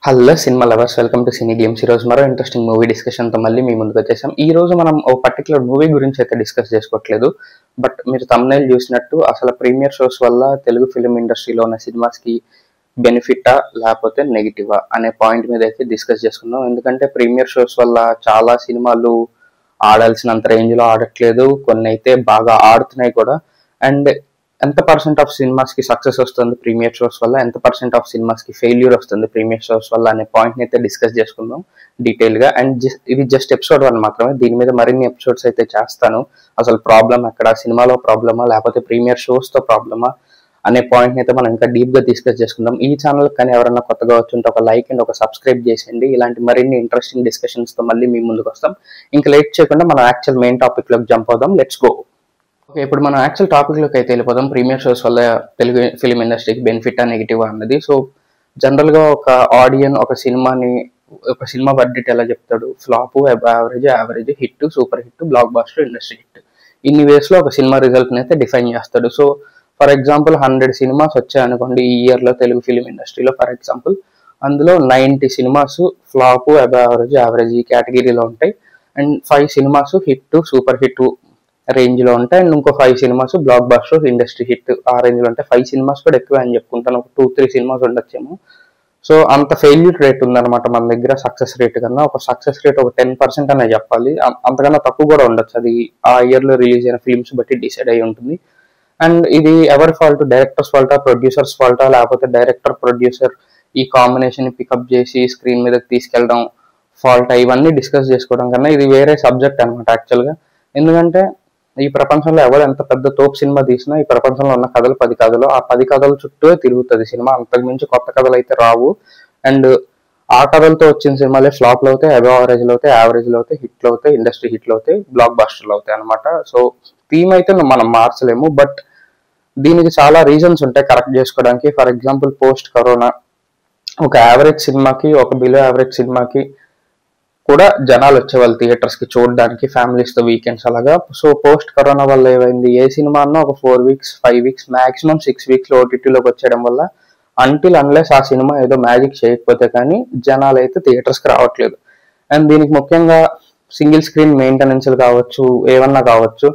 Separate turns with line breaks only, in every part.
Hello cinema lovers, welcome to cine games. ఈ రోజు మరో ఇంట్రెస్టింగ్ మూవీ డిస్కషన్తో మళ్ళీ మీ ముందుకు వచ్చేసాం. ఈ రోజు మనం ఓ పర్టికులర్ మూవీ గురించి అయితే డిస్కస్ చేసుకోవట్లేదు. బట్ మీరు thumbnail చూసినట్టు అసలు ప్రీమియర్ షోస్ వల్ల తెలుగు ఫిలిం ఇండస్ట్రీలో ఉన్న సినిమాస్కి బెనిఫిటా లేకపోతే నెగిటివా అనే పాయింట్ మీద అయితే డిస్కస్ చేసుకుందాం. ఎందుకంటే ప్రీమియర్ షోస్ వల్ల చాలా సినిమాలు ఆడాల్సినంత రేంజ్లో ఆడట్లేదు, కొన్ని అయితే బాగా ఆడుతున్నాయి కూడా. అండ్ ఎంత పర్సెంట్ ఆఫ్ సినిమాస్ కి సక్సెస్ వస్తుంది ప్రీమియర్ షోస్ వల్ల, ఎంత పర్సెంట్ ఆఫ్ సినిమాస్ కి ఫెయిల్యూర్ వస్తుంది ప్రీమియర్ షోస్ వల్ల అనే పాయింట్ ని అయితే డిస్కస్ చేసుకుందాం డీటెయిల్ గా. అండ్ ఇది జస్ట్ ఎపిసోడ్ 1 మాత్రమే, దీని మీద మరిన్ని ఎపిసోడ్స్ అయితే చేస్తాను. అసలు ప్రాబ్లం ఎక్కడ, సినిమాలో ప్రాబ్లమా లేకపోతే ప్రీమియర్ షోస్ తో ప్రాబ్లమా అనే పాయింట్ ని అయితే మనం ఇంకా డీప్ గా డిస్కస్ చేసుకుందాం. ఈ ఛానల్ కానీ ఎవరైనా కొత్తగా వచ్చుంటే ఒక లైక్ అండ్ ఒక సబ్స్క్రైబ్ చేసేయండి. ఇలాంటి మరిన్ని ఇంట్రెస్టింగ్ డిస్కషన్స్ తో మళ్ళీ మీ ముందుకు వస్తాం. ఇంకా లేట్ చేయకుండా మనం యాక్చువల్ మెయిన్ టాపిక్ లోకి జంప్ అవుదాం. Let's go. ఓకే, ఇప్పుడు మనం యాక్చువల్ టాపిక్ లోకి అయితే వెళ్ళిపోదాం. ప్రీమియర్ షోస్ వల్ల తెలుగు ఫిలిం ఇండస్ట్రీకి బెనిఫిట్ నెగిటివ్ అన్నది. సో జనరల్ గా ఒక ఆడియన్ ఒక సినిమా వర్డిట్ ఎలా చెప్తాడు? Flop, average, average, hit, super hit, blockbuster, industry hit, ఇన్ని వేస్ లో ఒక సినిమా రిజల్ట్ అయితే డిఫైన్ చేస్తాడు. సో ఫర్ ఎగ్జాంపుల్ 100 సినిమాస్ వచ్చాయనుకోండి ఈ ఇయర్ లో తెలుగు ఫిలిం ఇండస్ట్రీలో. ఫర్ ఎగ్జాంపుల్ అందులో 90 సినిమాస్ ఫ్లాప్, యావరేజ్, యావరేజ్ ఈ కేటగిరీలో ఉంటాయి. And 5 cinemas hit, super hit range లో ఉంటాయి. అండ్ ఇంకో 5 cinemas blockbuster, industry hit ఆ రేంజ్ లో ఉంటాయి. 5 సినిమాస్ కూడా ఎక్కువ అని చెప్పుకుంటాను, ఒక 2-3 సినిమాస్ ఉండొచ్చేమో. సో అంత ఫెయిల్యూర్ రేట్ ఉందన్నమాట మన దగ్గర. సక్సెస్ రేట్ కన్నా ఒక సక్సెస్ రేట్ ఒక 10% అనే చెప్పాలి, అంతకన్నా తక్కువ కూడా ఉండొచ్చు. అది ఆ ఇయర్ లో రిలీజ్ అయిన ఫిల్మ్స్ బట్టి డిసైడ్ అయి ఉంటుంది. అండ్ ఇది ఎవరి ఫాల్ట్? డైరెక్టర్స్ ఫాల్టా, ప్రొడ్యూసర్స్ ఫాల్టా, లేకపోతే డైరెక్టర్ ప్రొడ్యూసర్ ఈ కాంబినేషన్ పికప్ చేసి స్క్రీన్ మీదకి తీసుకెళ్ళడం ఫాల్ట్? ఇవన్నీ డిస్కస్ చేసుకోవడం కన్నా ఇది వేరే సబ్జెక్ట్ అనమాట యాక్చువల్ గా. ఎందుకంటే ఈ ప్రపంచంలో ఎవరు ఎంత పెద్ద తోపు సినిమా తీసినా ఈ ప్రపంచంలో ఉన్న కథలు 10 కథలు, ఆ 10 కథల చుట్టూ తిరుగుతుంది సినిమా. అంతకుమించి కొత్త కథలు అయితే రావు. అండ్ ఆ కథలతో వచ్చిన సినిమాలే ఫ్లాప్లు అవుతాయి, యావరేజ్లు అవుతాయి, యావరేజ్లు అవుతాయి, హిట్లు అవుతాయి, ఇండస్ట్రీ హిట్లు అవుతాయి, బ్లాక్ బాస్టర్లు అవుతాయి అనమాట. సో థీమ్ అయితే మనం మార్చలేము, బట్ దీనికి చాలా రీజన్స్ ఉంటాయి కరెక్ట్ చేసుకోవడానికి. ఫర్ ఎగ్జాంపుల్ పోస్ట్ కరోనా ఒక యావరేజ్ సినిమాకి, ఒక బిలో యావరేజ్ సినిమాకి కూడా జనాలు వచ్చేవాళ్ళు థియేటర్స్ కి చూడడానికి, ఫ్యామిలీస్ తో వీకెండ్స్ అలాగా. సో పోస్ట్ కరోనా వల్ల ఏమైంది? ఏ సినిమా అన్నా ఒక 4 వీక్స్ 5 వీక్స్ మాక్సిమం 6 వీక్స్ ఓటీటీలోకి వచ్చేయడం వల్ల అంటిల్ అన్లెస్ ఆ సినిమా ఏదో మ్యాజిక్ చేయకపోతే కానీ జనాలు అయితే థియేటర్స్ కి రావట్లేదు. అండ్ దీనికి ముఖ్యంగా సింగిల్ స్క్రీన్ మెయింటెనెన్స్ కావచ్చు, ఏమన్నా కావచ్చు.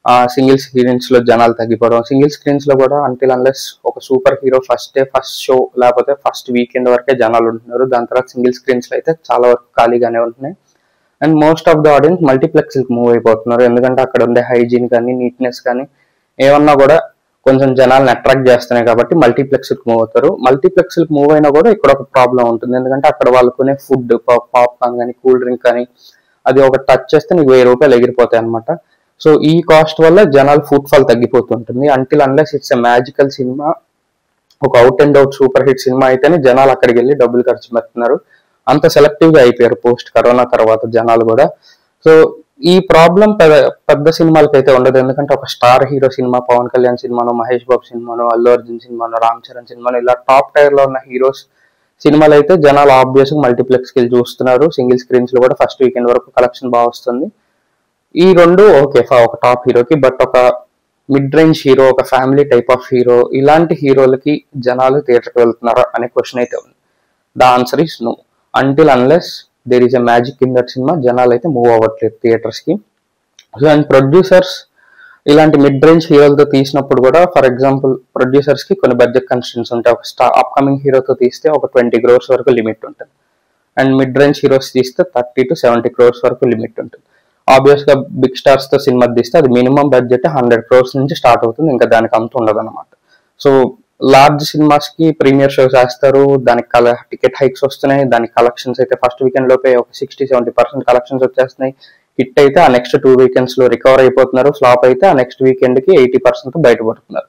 ఆ సింగిల్ స్క్రీన్స్ లో జనాలు తగ్గిపోవడం, సింగిల్ స్క్రీన్స్ లో కూడా అంటిల్ అన్లెస్ ఒక super hero first day first show లేకపోతే ఫస్ట్ వీకెండ్ వరకే జనాలు ఉంటున్నారు. దాని తర్వాత సింగిల్ స్క్రీన్స్ లో అయితే చాలా వరకు ఖాళీగానే ఉంటున్నాయి. And most of the audience multiplex move అయిపోతున్నారు. ఎందుకంటే అక్కడ ఉండే హైజీన్ కానీ, నీట్నెస్ కానీ ఏమన్నా కూడా కొంచెం జనాలను అట్రాక్ట్ చేస్తున్నాయి కాబట్టి మల్టీప్లెక్స్ మూవ్ అవుతారు. మల్టీప్లెక్స్ మూవ్ అయినా కూడా ఇక్కడ ఒక ప్రాబ్లం ఉంటుంది. ఎందుకంటే అక్కడ వాళ్ళు కొనే ఫుడ్, పాప్కార్న్ కానీ, కూల్ డ్రింక్ కానీ, అది ఒక టచ్ చేస్తే నీకు 1000 రూపాయలు ఎగిరిపోతాయి అనమాట. సో ఈ కాస్ట్ వల్ల జనాలు ఫుట్ ఫాల్ తగ్గిపోతుంటుంది. Until unless it's a magical cinema, ఒక out and out super hit cinema అయితేనే జనాలు అక్కడికి వెళ్ళి డబ్బులు ఖర్చు పెడుతున్నారు. అంత సెలెక్టివ్ గా అయిపోయారు పోస్ట్ కరోనా తర్వాత జనాలు కూడా. సో ఈ ప్రాబ్లం పెద్ద సినిమాలకి అయితే ఉండదు. ఎందుకంటే ఒక star hero cinema, Pawan Kalyan సినిమాను, మహేష్ బాబు సినిమాను, అల్లు అర్జున్ సినిమాను, రామ్ చరణ్ సినిమాను, ఇలా టాప్ టైర్ లో ఉన్న హీరోస్ సినిమాలు అయితే జనాలు ఆబ్వియస్ గా మల్టీప్లెక్స్ కి చూస్తున్నారు. సింగిల్ స్క్రీన్స్ లో కూడా ఫస్ట్ వీకెండ్ వరకు కలెక్షన్ బాగా వస్తుంది. ఈ రెండు ఓకే ఒక టాప్ హీరోకి. బట్ ఒక మిడ్ రేంజ్ హీరో, ఒక ఫ్యామిలీ టైప్ ఆఫ్ హీరో, ఇలాంటి హీరోలకి జనాలు థియేటర్కి వెళ్తున్నారా అనే క్వశ్చన్ అయితే ఉంది. The answer is no. Until unless there is a magic in that cinema జనాలు అయితే మూవ్ అవ్వట్లేదు థియేటర్స్ కి. సో అండ్ ప్రొడ్యూసర్స్ ఇలాంటి మిడ్ రేంజ్ హీరోలతో తీసినప్పుడు కూడా, ఫర్ ఎగ్జాంపుల్ ప్రొడ్యూసర్స్ కి కొన్ని బడ్జెట్ కన్స్ట్రెంట్స్ ఉంటాయి. ఒక అప్కమింగ్ హీరోతో తీస్తే ఒక 20 crores వరకు లిమిట్ ఉంటుంది. అండ్ మిడ్ రేంజ్ హీరోస్ తీస్తే 30 to 70 crores వరకు లిమిట్ ఉంటుంది. ఆబ్వియస్ గా బిగ్ స్టార్స్ తో సినిమా తీస్తే అది మినిమం బడ్జెట్ 100 crores నుంచి స్టార్ట్ అవుతుంది, ఇంకా దానికి అంత ఉండదు అనమాట. సో లార్జ్ సినిమాస్ కి ప్రీమియర్ షోస్ వేస్తారు, దానికి టికెట్ హైక్స్ వస్తున్నాయి, దానికి కలెక్షన్స్ అయితే ఫస్ట్ వీకెండ్ లోపే ఒక 60-70% కలెక్షన్స్ వచ్చేస్తున్నాయి. హిట్ అయితే ఆ నెక్స్ట్ 2 వీకెండ్స్ లో రికవర్ అయిపోతున్నారు, ఫ్లాప్ అయితే ఆ నెక్స్ట్ వీకెండ్ కి 80% బయటపడుతున్నారు.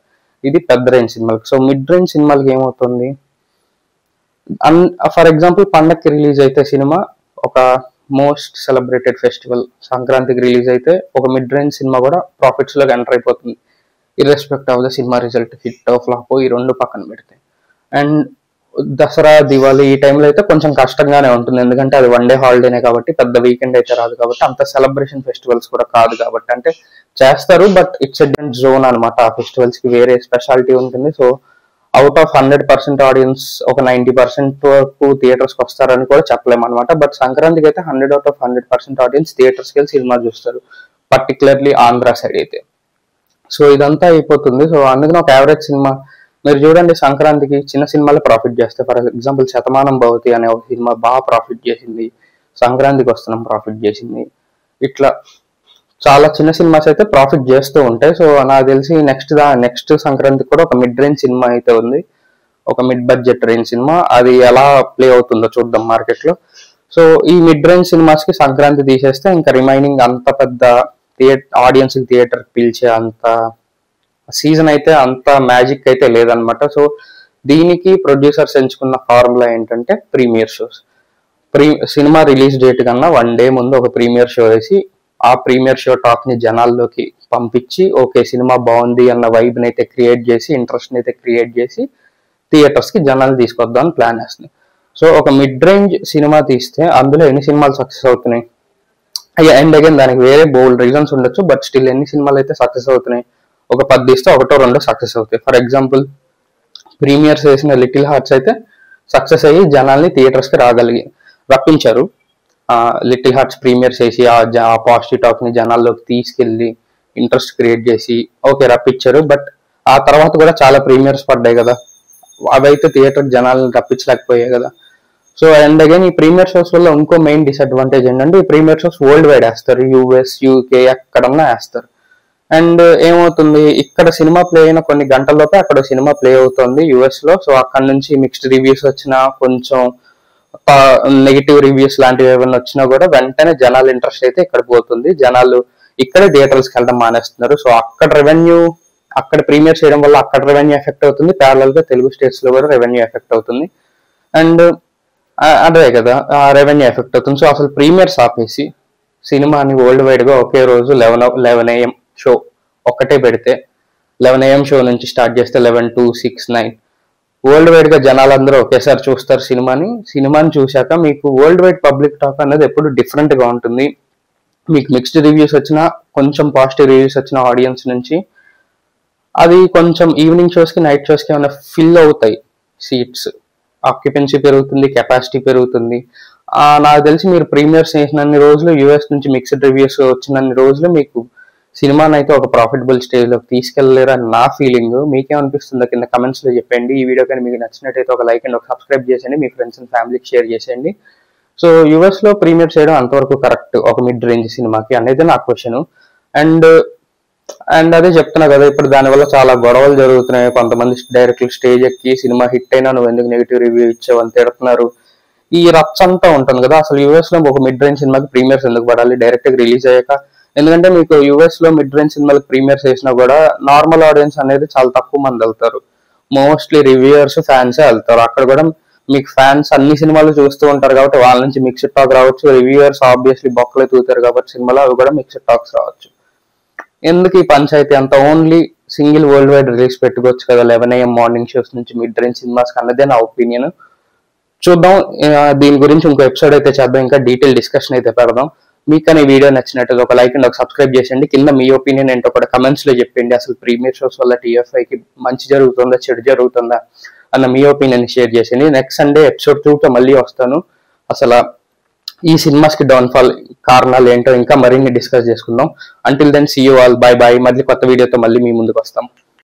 ఇది పెద్ద రేంజ్ సినిమాలకి. సో మిడ్ రేంజ్ సినిమాలకి ఏమవుతుంది? ఫర్ ఎగ్జాంపుల్ పండక్కి రిలీజ్ అయితే సినిమా, ఒక మోస్ట్ సెలబ్రేటెడ్ ఫెస్టివల్ సంక్రాంతికి రిలీజ్ అయితే ఒక మిడ్ రేంజ్ సినిమా కూడా ప్రాఫిట్స్ లోకి ఎంటర్ అయిపోతుంది, irrespective of the cinema result, hit flop ఈ రెండు పక్కన పెడితే. అండ్ దసరా, దివాళీ ఈ టైంలో అయితే కొంచెం కష్టంగానే ఉంటుంది. ఎందుకంటే అది 1 day హాలిడేనే కాబట్టి, పెద్ద వీకెండ్ అయితే రాదు కాబట్టి, అంత సెలబ్రేషన్ ఫెస్టివల్స్ కూడా కాదు కాబట్టి. అంటే చేస్తారు but it's a different zone అనమాట. ఆ ఫెస్టివల్స్ కి వేరే స్పెషాలిటీ ఉంటుంది. సో అవుట్ ఆఫ్ 100% ఆడియన్స్ ఒక 90% వరకు థియేటర్స్కి వస్తారని కూడా చెప్పలేము అనమాట. బట్ సంక్రాంతికి అయితే 100 అవుట్ ఆఫ్ 100% ఆడియన్స్ థియేటర్స్కి వెళ్ళి సినిమా చూస్తారు, పర్టికులర్లీ ఆంధ్ర సైడ్ అయితే. సో ఇదంతా అయిపోతుంది. సో అందుకని ఒక యావరేజ్ సినిమా మీరు చూడండి, సంక్రాంతికి చిన్న సినిమాలు ప్రాఫిట్ చేస్తాయి. ఫర్ ఎగ్జాంపుల్ శతమానం భవతి అనే ఒక సినిమా బాగా ప్రాఫిట్ చేసింది, సంక్రాంతికి వస్తున్నాం ప్రాఫిట్ చేసింది. ఇట్లా చాలా చిన్న సినిమాస్ అయితే ప్రాఫిట్ చేస్తూ ఉంటాయి. సో నాకు తెలిసి నెక్స్ట్ సంక్రాంతికి కూడా ఒక మిడ్ రేంజ్ సినిమా అయితే ఉంది, ఒక మిడ్ బడ్జెట్ రేంజ్ సినిమా. అది ఎలా ప్లే అవుతుందో చూద్దాం మార్కెట్లో. సో ఈ మిడ్ రేంజ్ సినిమాస్ కి సంక్రాంతి తీసేస్తే ఇంకా రిమైనింగ్ అంత పెద్ద ఆడియన్స్ థియేటర్ పిలిచే అంత సీజన్ అయితే అంత మ్యాజిక్ అయితే లేదనమాట. సో దీనికి ప్రొడ్యూసర్స్ ఎంచుకున్న ఫార్ములా ఏంటంటే premier shows. Cinema release date కన్నా 1 డే ముందు ఒక ప్రీమియర్ షో వేసి ఆ ప్రీమియర్ షో టాక్ ని జనాల్లోకి పంపించి ఓకే సినిమా బాగుంది అన్న వైబ్ ని అయితే క్రియేట్ చేసి, ఇంట్రెస్ట్ అయితే క్రియేట్ చేసి థియేటర్స్ కి జనాలు తీసుకొద్దామని ప్లాన్ వేస్తుంది. సో ఒక మిడ్ రేంజ్ సినిమా తీస్తే అందులో ఎన్ని సినిమాలు సక్సెస్ అవుతున్నాయి, అండ్ అగైన్ దానికి వేరే బోల్డ్ రీజన్స్ ఉండొచ్చు, బట్ స్టిల్ ఎన్ని సినిమాలు అయితే సక్సెస్ అవుతున్నాయి, ఒక 10 తీస్తే 1-2 సక్సెస్ అవుతాయి. ఫర్ ఎగ్జాంపుల్ ప్రీమియర్స్ వేసిన లిటిల్ హార్ట్స్ అయితే సక్సెస్ అయ్యి జనాల్ని థియేటర్స్ కి రప్పించారు. లిటిల్ హార్ట్స్ ప్రీమియర్స్ వేసి ఆ పాజిటివ్ టాక్ ని జనాల్లోకి తీసుకెళ్లి ఇంట్రెస్ట్ క్రియేట్ చేసి ఓకే రప్పించారు. బట్ ఆ తర్వాత కూడా చాలా ప్రీమియర్స్ పడ్డాయి కదా, అవైతే థియేటర్ జనాలను రప్పించలేకపోయాయి కదా. సో అండ్ అగైన్ ఈ ప్రీమియర్ షోస్ వల్ల ఇంకో మెయిన్ డిసడ్వాంటేజ్ ఏంటంటే ఈ ప్రీమియర్ షోస్ వరల్డ్ వైడ్ వేస్తారు, యూఎస్ యూకే ఎక్కడన్నా వేస్తారు. అండ్ ఏమవుతుంది, ఇక్కడ సినిమా ప్లే అయిన కొన్ని గంటల్లోపే అక్కడ సినిమా ప్లే అవుతుంది యూఎస్ లో. సో అక్కడ నుంచి మిక్స్డ్ రివ్యూస్ వచ్చినా, కొంచెం నెగిటివ్ రివ్యూస్ లాంటివి ఏమైనా వచ్చినా కూడా వెంటనే జనాల ఇంట్రెస్ట్ అయితే ఇక్కడ పోతుంది, జనాలు ఇక్కడే థియేటర్స్కి వెళ్ళడం మానేస్తున్నారు. సో అక్కడ ప్రీమియర్ చేయడం వల్ల అక్కడ రెవెన్యూ ఎఫెక్ట్ అవుతుంది, ప్యారలల్ గా తెలుగు స్టేట్స్ లో కూడా రెవెన్యూ ఎఫెక్ట్ అవుతుంది. అండ్ అదే కదా రెవెన్యూ ఎఫెక్ట్ అవుతుంది. సో అసలు ప్రీమియర్స్ ఆపేసి సినిమాని వరల్డ్ వైడ్ గా ఒకే రోజు 11 AM షో ఒక్కటే పెడితే 11 AM షో నుంచి స్టార్ట్ చేస్తే 11, 2, 6, 9 వరల్డ్ వైడ్ గా జనాలందరూ ఒకేసారి చూస్తారు సినిమాని చూశాక మీకు వరల్డ్ వైడ్ పబ్లిక్ టాక్ అనేది ఎప్పుడు డిఫరెంట్ గా ఉంటుంది. మీకు మిక్స్డ్ రివ్యూస్ వచ్చినా, కొంచెం పాజిటివ్ రివ్యూస్ వచ్చిన ఆడియన్స్ నుంచి అది కొంచెం ఈవినింగ్ షోస్ కి నైట్ షోస్ కి ఏమైనా ఫిల్ అవుతాయి, సీట్స్ ఆక్యుపెన్సీ పెరుగుతుంది, కెపాసిటీ పెరుగుతుంది. నాకు తెలిసి మీరు ప్రీమియర్స్ చేసినన్ని రోజులు, యూఎస్ నుంచి మిక్స్డ్ రివ్యూస్ వచ్చినన్ని రోజులు మీకు సినిమాని అయితే ఒక ప్రాఫిటబుల్ స్టేజ్ లోకి తీసుకెళ్లలేరు అని నా ఫీలింగ్. మీకేమనిపిస్తుందో కింద కమెంట్స్ లో చెప్పండి. ఈ వీడియో కానీ మీకు నచ్చినట్టయితే ఒక లైక్ అండ్ ఒక సబ్స్క్రైబ్ చేసేయండి, మీ ఫ్రెండ్స్ అండ్ ఫ్యామిలీకి షేర్ చేసేయండి. సో యూఎస్ లో ప్రీమియర్ చేయడం అంతవరకు కరెక్ట్ ఒక మిడ్ రేంజ్ సినిమాకి అనేది నా క్వశ్చన్. అండ్ అదే చెప్తున్నా కదా, ఇప్పుడు దానివల్ల చాలా గొడవలు జరుగుతున్నాయి. కొంతమంది డైరెక్ట్ స్టేజ్ ఎక్కి సినిమా హిట్ అయినా నువ్వు ఎందుకు నెగిటివ్ రివ్యూ ఇచ్చావు అని తిడుతున్నారు. ఈ రచ్చ అంతా ఉంటుంది కదా. అసలు యూఎస్ లో ఒక మిడ్ రేంజ్ సినిమాకి ప్రీమియర్స్ ఎందుకు పడాలి డైరెక్ట్ గా రిలీజ్ అయ్యాక? ఎందుకంటే మీకు యూఎస్ లో మిడ్ రేంజ్ సినిమాలకు ప్రీమియర్స్ వేసినా కూడా నార్మల్ ఆడియన్స్ అనేది చాలా తక్కువ మంది వెళ్తారు, మోస్ట్లీ రివ్యూయర్స్, ఫ్యాన్సే వెళ్తారు. అక్కడ కూడా మీకు ఫ్యాన్స్ అన్ని సినిమాలు చూస్తూ ఉంటారు కాబట్టి వాళ్ళ నుంచి మిక్స్డ్ టాక్ రావచ్చు. రివ్యూయర్స్ ఆబ్వియస్లీ బొక్కలే తూతారు కాబట్టి సినిమాలో అవి కూడా మిక్స్డ్ టాక్స్ రావచ్చు. ఎందుకు ఈ పంచాయతీ అంతా? Only single world wide release పెట్టుకోవచ్చు కదా 11 AM మార్నింగ్ షోస్ నుంచి మిడ్ రేంజ్ సినిమాస్ అన్నదే నా ఒపీనియన్. చూద్దాం, దీని గురించి ఇంకో ఎపిసోడ్ అయితే చేద్దాం, ఇంకా డీటెయిల్ డిస్కషన్ అయితే పెడదాం. మీకు కానీ వీడియో నచ్చినట్టు ఒక లైక్ అండ్ ఒక సబ్స్క్రైబ్ చేసేయండి. కింద మీ ఒపీనియన్ ఏంటో కూడా కమెంట్స్ లో చెప్పండి. అసలు ప్రీమియర్ షోస్ వల్ల టీఎఫ్ఐకి మంచి జరుగుతుందా, చెడు జరుగుతుందా అన్న మీ ఒపీనియన్ షేర్ చేసేయండి. నెక్స్ట్ సండే ఎపిసోడ్ 2తో మళ్ళీ వస్తాను. అసలు ఈ సినిమాస్ కి డౌన్ఫాల్ కారణాలు ఏంటో ఇంకా మరిన్ని డిస్కస్ చేసుకుందాం. Until then see you all, bye bye. మళ్ళీ కొత్త వీడియోతో మళ్ళీ మీ ముందుకు వస్తాం.